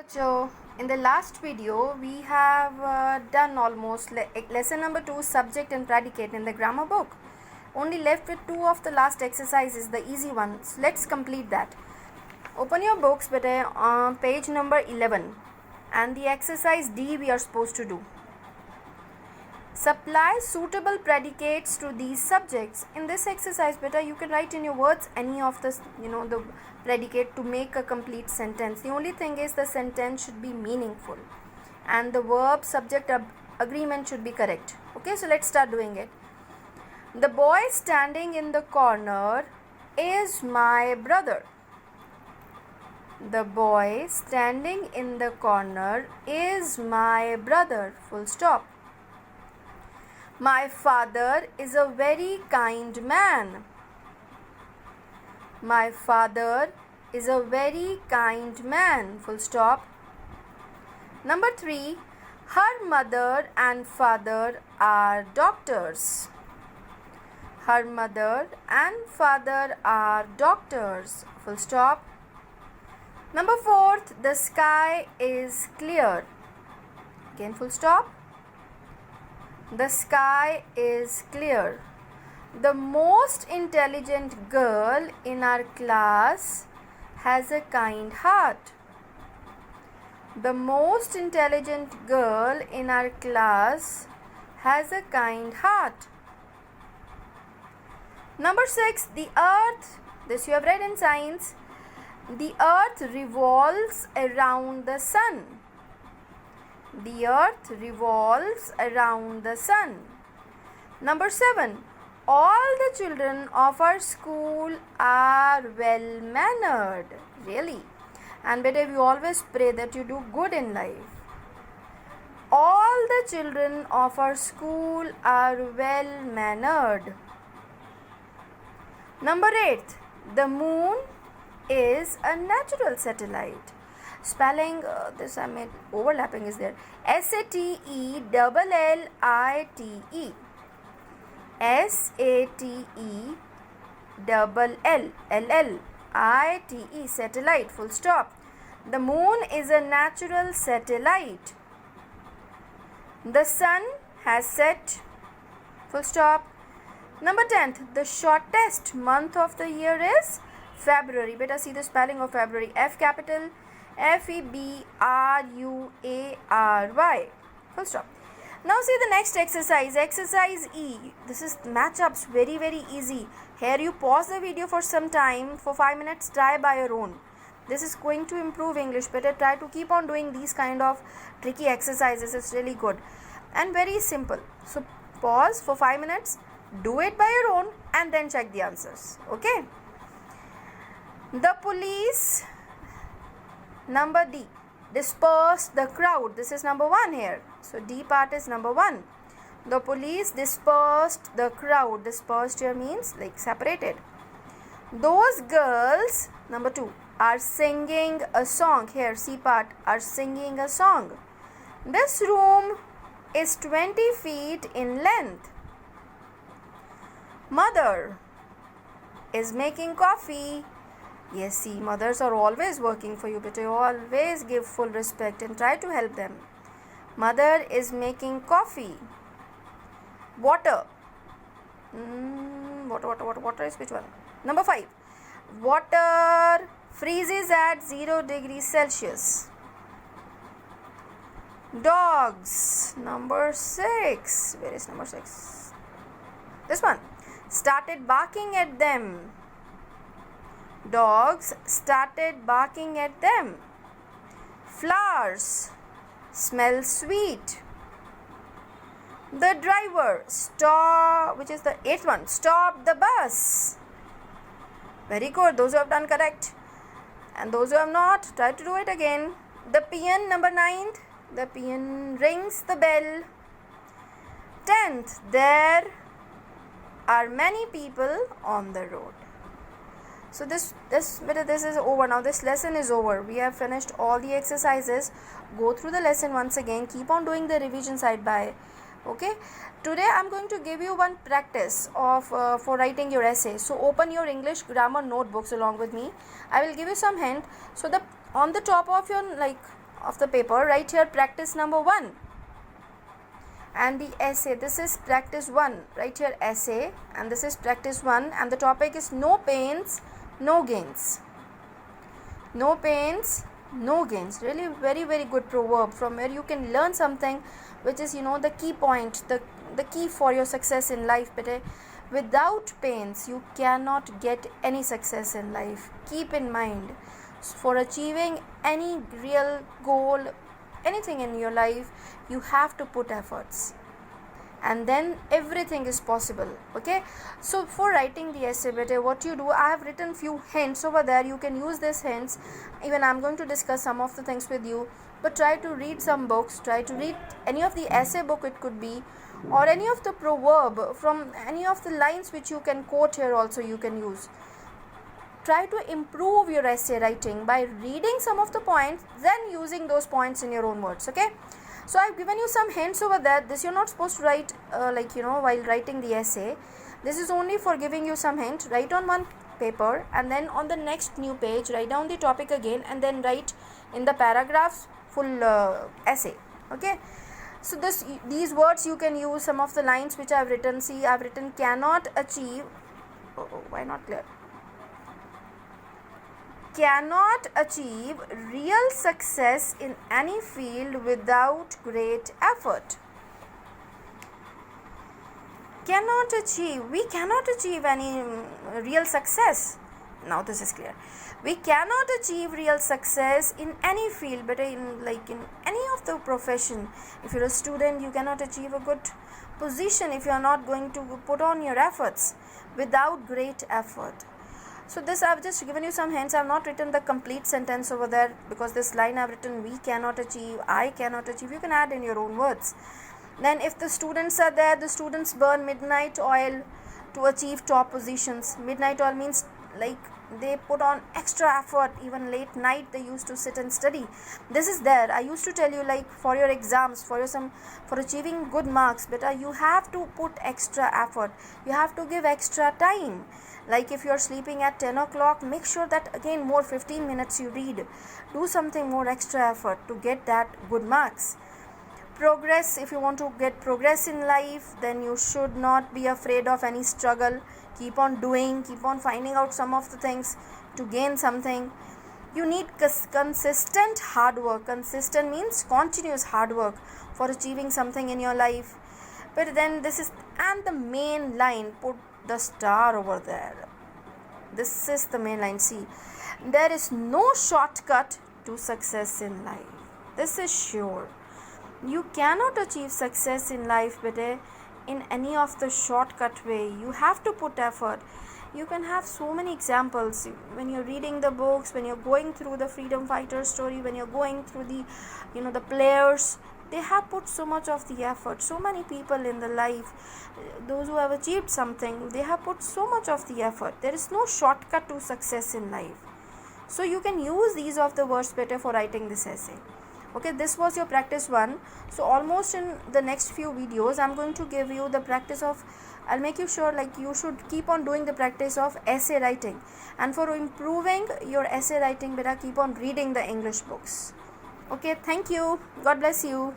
So in the last video we have done almost lesson number 2, subject and predicate in the grammar book. Only left with 2 of the last exercises, the easy ones. Let's complete that. Open your books page number 11 and the exercise D we are supposed to do. Supply suitable predicates to these subjects. In this exercise you can write in your words any of the predicate to make a complete sentence. The only thing is the sentence should be meaningful and the verb subject agreement should be correct. Okay, so let's start doing it. The boy standing in the corner is my brother. The boy standing in the corner is my brother. Full stop. My father is a very kind man. My father is a very kind man. Full stop. Number 3. Her mother and father are doctors. Her mother and father are doctors. Full stop. Number 4. The sky is clear. Again full stop. The sky is clear. The most intelligent girl in our class has a kind heart. The most intelligent girl in our class has a kind heart. Number 6. The earth, this you have read in science, the earth revolves around the sun. The earth revolves around the sun. Number 7. All the children of our school are well mannered. Really. And better we always pray that you do good in life. All the children of our school are well mannered. Number 8. The moon is a natural satellite. Spelling this I made overlapping is there. SATELLITE. SATELLITE. Satellite. Full stop. The moon is a natural satellite. The sun has set. Full stop. Number 10th. The shortest month of the year is February. Better see the spelling of February. F capital February. Full stop. Now see the next exercise. Exercise E. This is matchups. Very easy. Here you pause the video for some time. For 5 minutes try by your own. This is going to improve English. Better try to keep on doing these kind of tricky exercises. It's really good and very simple. So pause for 5 minutes. Do it by your own and then check the answers. Okay. The police. Number D. Disperse the crowd. This is number 1 here. So D part is number 1. The police dispersed the crowd. Dispersed here means like separated. Those girls, number 2, are singing a song. Here C part, are singing a song. This room is 20 feet in length. Mother is making coffee. Yes, see, mothers are always working for you, but you always give full respect and try to help them. Mother is making coffee. Water. Water is which one? Number 5. Water freezes at 0 degrees Celsius. Dogs. Number 6. Where is number 6? This one. Started barking at them. Dogs started barking at them. Flowers smell sweet. The driver stop, which is the 8th one, stop the bus. Very good. Those who have done correct. And those who have not, try to do it again. The peon, number 9th. The peon rings the bell. 10th. There are many people on the road. So this is over now. This lesson is over. We have finished all the exercises. Go through the lesson once again. Keep on doing the revision side by. Okay. Today I am going to give you one practice of for writing your essay. So open your English grammar notebooks along with me. I will give you some hint. So on the top of your of the paper, write here practice number 1. And the essay, this is practice 1. Write here essay, and this is practice 1, and the topic is no pains, no gains. No pains, no gains. Really very, very good proverb from where you can learn something which is, the key point, the key for your success in life. But without pains, you cannot get any success in life. Keep in mind, for achieving any real goal, anything in your life, you have to put efforts, and then everything is possible. Okay, so for writing the essay, better what you do, I have written few hints over there. You can use these hints. Even I'm going to discuss some of the things with you, but try to read some books, try to read any of the essay book, it could be, or any of the proverb from any of the lines which you can quote here also you can use. Try to improve your essay writing by reading some of the points, then using those points in your own words. Okay, so I've given you some hints over there. This you're not supposed to write while writing the essay. This is only for giving you some hint. Write on one paper, and then on the next new page write down the topic again, and then write in the paragraphs full essay. Okay, so these words you can use. Some of the lines which I've written, see, I've written cannot achieve, why not clear, cannot achieve real success in any field without great effort. We cannot achieve any real success. Now this is clear. We cannot achieve real success in any field, but in any of the profession. If you're a student, you cannot achieve a good position if you are not going to put on your efforts without great effort. So this I've just given you some hints. I've not written the complete sentence over there, because this line I've written, we cannot achieve, I cannot achieve. You can add in your own words. Then if the students are there, the students burn midnight oil to achieve top positions. Midnight oil means they put on extra effort. Even late night they used to sit and study. This is there. I used to tell you, for your exams, for achieving good marks, but you have to put extra effort. You have to give extra time. Like if you're sleeping at 10 o'clock, make sure that again more 15 minutes you read. Do something more extra effort to get that good marks. Progress, if you want to get progress in life, then you should not be afraid of any struggle. Keep on doing, keep on finding out some of the things to gain something. You need consistent hard work. Consistent means continuous hard work for achieving something in your life. But then and the main line, put the star over there. This is the main line. See, there is no shortcut to success in life. This is sure. You cannot achieve success in life in any of the shortcut way. You have to put effort. You can have so many examples when you're reading the books, when you're going through the freedom fighter story, when you're going through the players. They have put so much of the effort. So many people in the life, those who have achieved something, they have put so much of the effort. There is no shortcut to success in life. So you can use these of the words better for writing this essay. Okay, this was your practice 1. So almost in the next few videos, I'm going to give you the practice of, I'll make you sure you should keep on doing the practice of essay writing. And for improving your essay writing, better keep on reading the English books. Okay, thank you. God bless you.